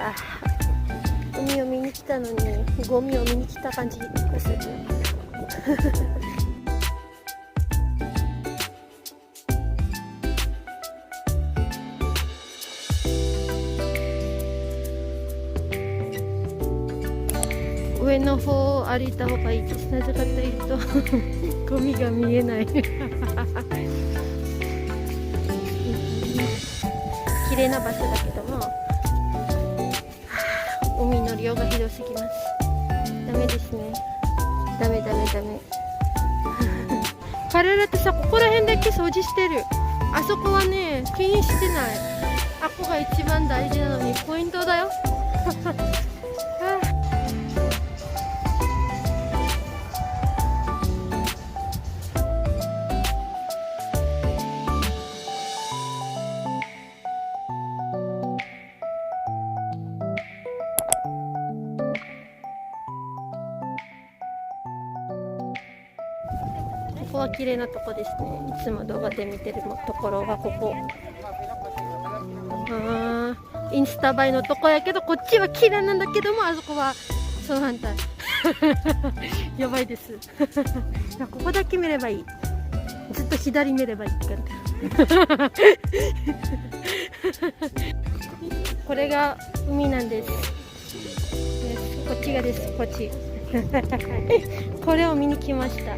あ、海を見に来たのにゴミを見に来た感じがする。上の方を歩いた方がいいです。なぜかというとゴミが見えない。綺麗な場所だけども海の量がひどすぎます。ダメですね。ダメ。彼らってさ、ここら辺だけ掃除してる。あそこはね、気にしてない。あこが一番大事なのにポイントだよ。ここは綺麗なとこですね。いつも動画で見てるところはここ。インスタ映えのとこやけど、こっちは綺麗なんだけども、あそこはその反対。やばいです。ここだけ見ればいい。ずっと左見ればいいから。これが海なんです。こっちがです。こっち。これを見に来ました。